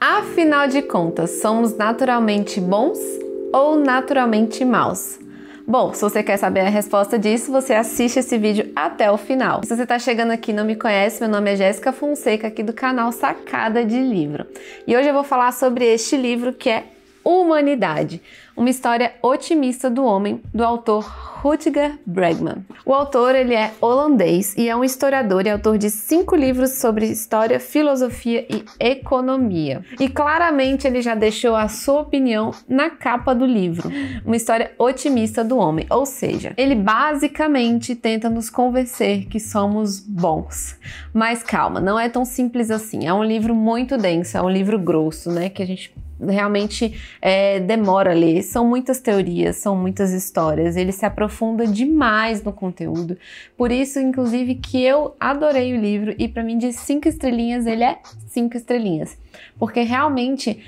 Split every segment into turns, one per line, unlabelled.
Afinal de contas, somos naturalmente bons ou naturalmente maus? Bom, se você quer saber a resposta disso, você assiste esse vídeo até o final. Se você está chegando aqui e não me conhece, meu nome é Jéssica Fonseca, aqui do canal Sacada de Livro. E hoje eu vou falar sobre este livro que é Humanidade, uma história otimista do homem, do autor Rutger Bregman. O autor ele é holandês e é um historiador e autor de 5 livros sobre história, filosofia e economia. E claramente ele já deixou a sua opinião na capa do livro. Uma história otimista do homem, ou seja, ele basicamente tenta nos convencer que somos bons. Mas calma, não é tão simples assim. É um livro muito denso, é um livro grosso, né, que a gente realmente demora a ler. São muitas teorias, são muitas histórias, ele se aprofunda demais no conteúdo, por isso inclusive que eu adorei o livro e para mim de 5 estrelinhas ele é 5 estrelinhas, porque realmente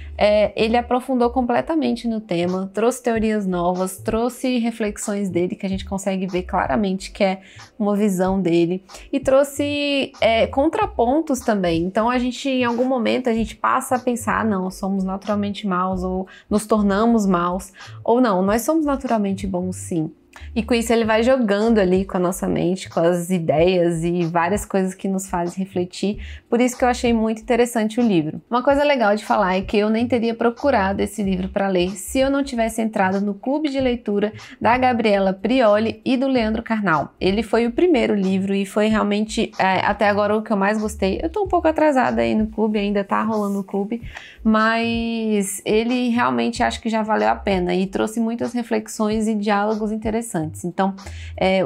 ele aprofundou completamente no tema, trouxe teorias novas, trouxe reflexões dele que a gente consegue ver claramente que é uma visão dele e trouxe contrapontos também. Então a gente, em algum momento, a gente passa a pensar, não, somos naturalmente maus ou nos tornamos maus, ou não, nós somos naturalmente bons sim. E com isso ele vai jogando ali com a nossa mente, com as ideias e várias coisas que nos fazem refletir. Por isso que eu achei muito interessante o livro. Uma coisa legal de falar é que eu nem teria procurado esse livro para ler se eu não tivesse entrado no clube de leitura da Gabriela Prioli e do Leandro Carnal. Ele foi o primeiro livro e foi realmente até agora o que eu mais gostei. Eu tô um pouco atrasada aí no clube, ainda tá rolando o clube, mas ele realmente acho que já valeu a pena e trouxe muitas reflexões e diálogos interessantes. Então,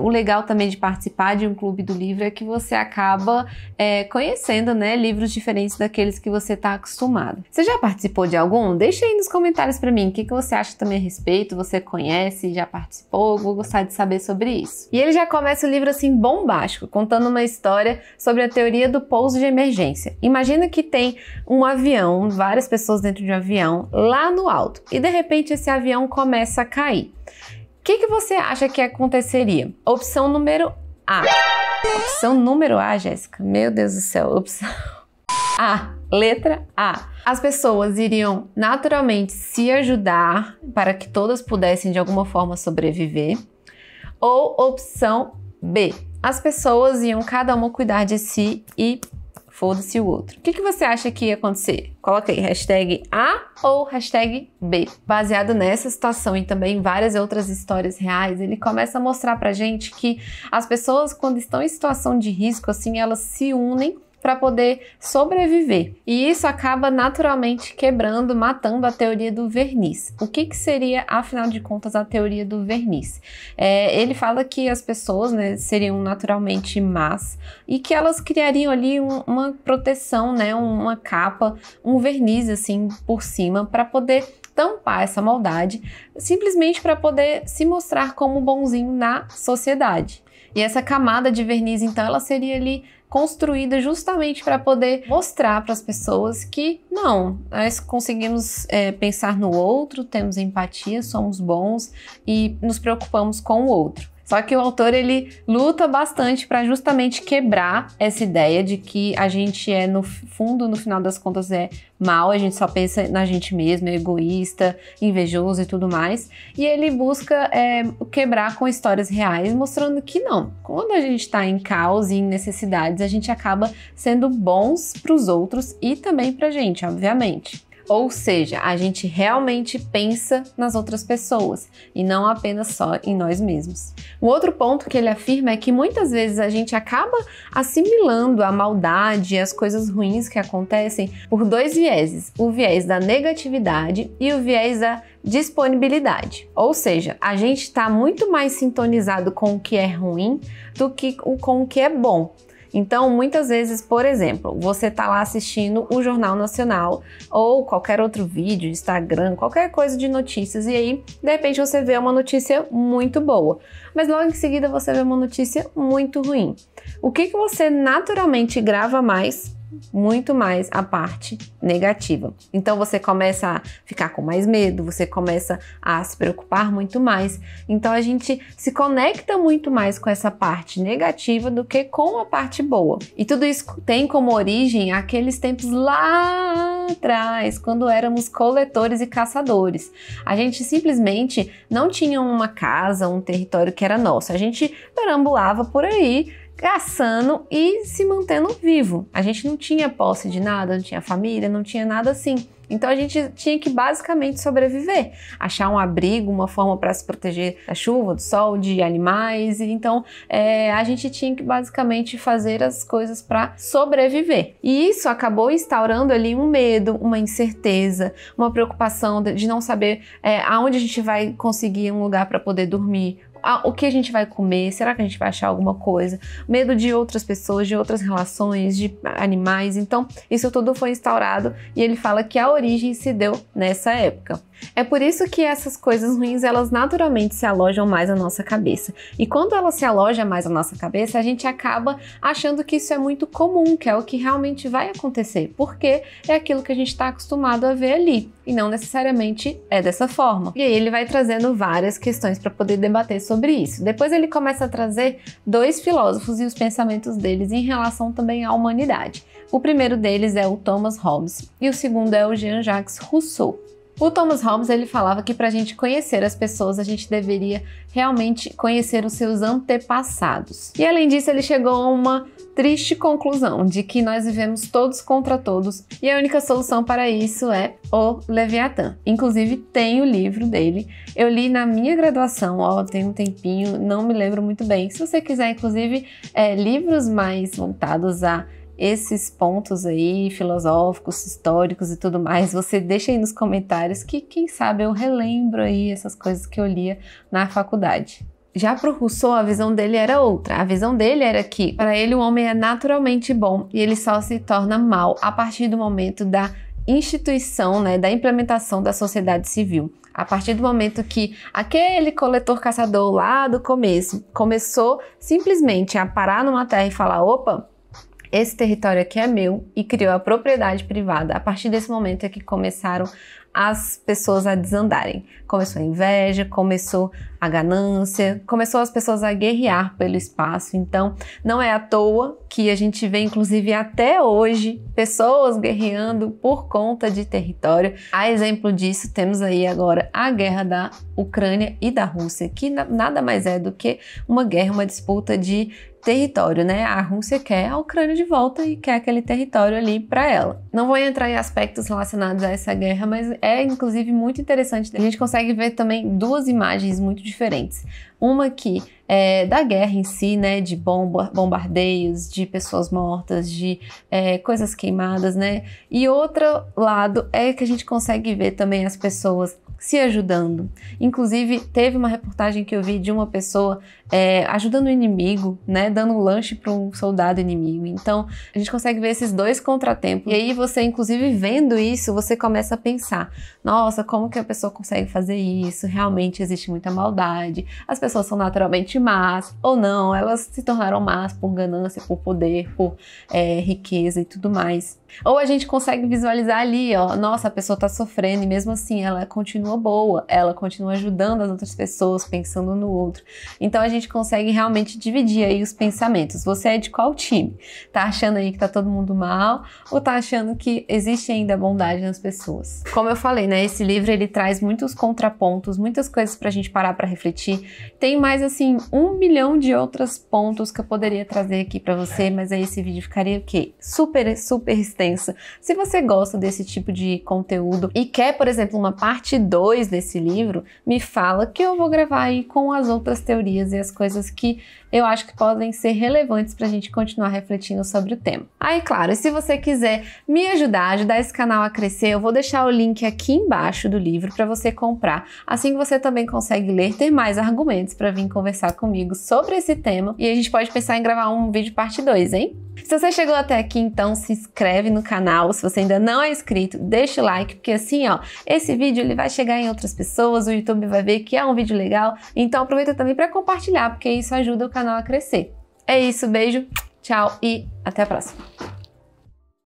o legal também de participar de um clube do livro é que você acaba conhecendo, né, livros diferentes daqueles que você está acostumado. Você já participou de algum? Deixa aí nos comentários para mim o que você acha também a respeito, você conhece, já participou, vou gostar de saber sobre isso. E ele já começa o livro assim bombástico, contando uma história sobre a teoria do pouso de emergência. Imagina que tem um avião, várias pessoas dentro de um avião, lá no alto, e de repente esse avião começa a cair. O que você acha que aconteceria? Opção número A. Opção número A, Jéssica? Meu Deus do céu. Opção A. Letra A. As pessoas iriam naturalmente se ajudar para que todas pudessem de alguma forma sobreviver. Ou opção B. As pessoas iam cada uma cuidar de si e foda-se o outro. O que você acha que ia acontecer? Coloca aí, hashtag A ou hashtag B. Baseado nessa situação e também em várias outras histórias reais, ele começa a mostrar pra gente que as pessoas, quando estão em situação de risco, assim, elas se unem para poder sobreviver. E isso acaba naturalmente quebrando, matando a teoria do verniz. O que seria, afinal de contas, a teoria do verniz? Ele fala que as pessoas, né, seriam naturalmente más e que elas criariam ali uma proteção, né, uma capa, um verniz assim por cima para poder tampar essa maldade, simplesmente para poder se mostrar como bonzinho na sociedade. E essa camada de verniz, então, ela seria ali construída justamente para poder mostrar para as pessoas que não, nós conseguimos pensar no outro, temos empatia, somos bons e nos preocupamos com o outro. Só que o autor ele luta bastante para justamente quebrar essa ideia de que a gente no fundo, no final das contas, é mal, a gente só pensa na gente mesmo, é egoísta, invejoso e tudo mais. E ele busca quebrar com histórias reais, mostrando que não. Quando a gente está em caos e em necessidades, a gente acaba sendo bons para os outros e também para a gente, obviamente. Ou seja, a gente realmente pensa nas outras pessoas e não apenas só em nós mesmos. Um outro ponto que ele afirma é que muitas vezes a gente acaba assimilando a maldade e as coisas ruins que acontecem por 2 vieses, o viés da negatividade e o viés da disponibilidade. Ou seja, a gente está muito mais sintonizado com o que é ruim do que com o que é bom. Então, muitas vezes, por exemplo, você tá lá assistindo o Jornal Nacional ou qualquer outro vídeo, Instagram, qualquer coisa de notícias e aí, de repente, você vê uma notícia muito boa, mas logo em seguida você vê uma notícia muito ruim. O que você naturalmente grava mais muito mais a parte negativa. Então você começa a ficar com mais medo, você começa a se preocupar muito mais. Então a gente se conecta muito mais com essa parte negativa do que com a parte boa. E tudo isso tem como origem aqueles tempos lá atrás, quando éramos coletores e caçadores. A gente simplesmente não tinha uma casa, um território que era nosso. A gente perambulava por aí, caçando e se mantendo vivo. A gente não tinha posse de nada, não tinha família, não tinha nada assim. Então a gente tinha que basicamente sobreviver, achar um abrigo, uma forma para se proteger da chuva, do sol, de animais. Então a gente tinha que basicamente fazer as coisas para sobreviver. E isso acabou instaurando ali um medo, uma incerteza, uma preocupação de não saber aonde a gente vai conseguir um lugar para poder dormir. O que a gente vai comer, será que a gente vai achar alguma coisa? Medo de outras pessoas, de outras relações, de animais. Então, isso tudo foi instaurado e ele fala que a origem se deu nessa época. É por isso que essas coisas ruins, elas naturalmente se alojam mais na nossa cabeça. E quando ela se aloja mais na nossa cabeça, a gente acaba achando que isso é muito comum, que é o que realmente vai acontecer, porque é aquilo que a gente está acostumado a ver ali, e não necessariamente é dessa forma. E aí ele vai trazendo várias questões para poder debater sobre isso. Depois ele começa a trazer dois filósofos e os pensamentos deles em relação também à humanidade. O primeiro deles é o Thomas Hobbes e o segundo é o Jean-Jacques Rousseau. O Thomas Hobbes, ele falava que para a gente conhecer as pessoas, a gente deveria realmente conhecer os seus antepassados. E além disso, ele chegou a uma triste conclusão de que nós vivemos todos contra todos e a única solução para isso é o Leviatã. Inclusive, tem o livro dele. Eu li na minha graduação, tem um tempinho, não me lembro muito bem. Se você quiser, inclusive, livros mais voltados a esses pontos aí filosóficos, históricos e tudo mais, você deixa aí nos comentários que quem sabe eu relembro aí essas coisas que eu lia na faculdade. Já para o Rousseau, a visão dele era outra. A visão dele era que, para ele, o homem é naturalmente bom e ele só se torna mal a partir do momento da instituição, da implementação da sociedade civil. A partir do momento que aquele coletor-caçador lá do começo começou simplesmente a parar numa terra e falar: opa, esse território aqui é meu, e criou a propriedade privada. A partir desse momento é que começaram as pessoas a desandarem. Começou a inveja, começou a ganância, começou as pessoas a guerrear pelo espaço. Então, não é à toa que a gente vê, inclusive até hoje, pessoas guerreando por conta de território. A exemplo disso, temos aí agora a guerra da Ucrânia e da Rússia, que nada mais é do que uma guerra, uma disputa de território, A Rússia quer a Ucrânia de volta e quer aquele território ali para ela. Não vou entrar em aspectos relacionados a essa guerra, mas é inclusive muito interessante. A gente consegue ver também duas imagens muito diferentes. Uma que é da guerra em si, de bombardeios, de pessoas mortas, de coisas queimadas, E outro lado é que a gente consegue ver também as pessoas se ajudando. Inclusive, teve uma reportagem que eu vi de uma pessoa ajudando o inimigo, dando lanche para um soldado inimigo. Então, a gente consegue ver esses dois contratempos. E aí você, inclusive, vendo isso, você começa a pensar: nossa, como que a pessoa consegue fazer isso? Realmente existe muita maldade. As pessoas são naturalmente más, ou não, elas se tornaram más por ganância, por poder, por riqueza e tudo mais. Ou a gente consegue visualizar ali, nossa, a pessoa tá sofrendo e mesmo assim ela continua boa, ela continua ajudando as outras pessoas, pensando no outro. Então a gente consegue realmente dividir aí os pensamentos. Você é de qual time? Tá achando aí que tá todo mundo mal ou tá achando que existe ainda bondade nas pessoas? Como eu falei, esse livro ele traz muitos contrapontos, muitas coisas pra gente parar pra refletir. Tem mais assim 1 milhão de outros pontos que eu poderia trazer aqui pra você, mas aí esse vídeo ficaria o quê? Super extenso. Se você gosta desse tipo de conteúdo e quer, por exemplo, uma parte 2 desse livro, me fala que eu vou gravar aí com as outras teorias e as coisas que eu acho que podem ser relevantes pra gente continuar refletindo sobre o tema. Aí, claro, e se você quiser me ajudar esse canal a crescer, eu vou deixar o link aqui embaixo do livro para você comprar. Assim você também consegue ler, ter mais argumentos para vir conversar comigo sobre esse tema e a gente pode pensar em gravar um vídeo parte 2, hein? Se você chegou até aqui, então se inscreve no canal. Se você ainda não é inscrito, deixa o like, porque assim, esse vídeo ele vai chegar em outras pessoas, o YouTube vai ver que é um vídeo legal, então aproveita também para compartilhar, porque isso ajuda o canal a crescer. É isso, beijo, tchau e até a próxima.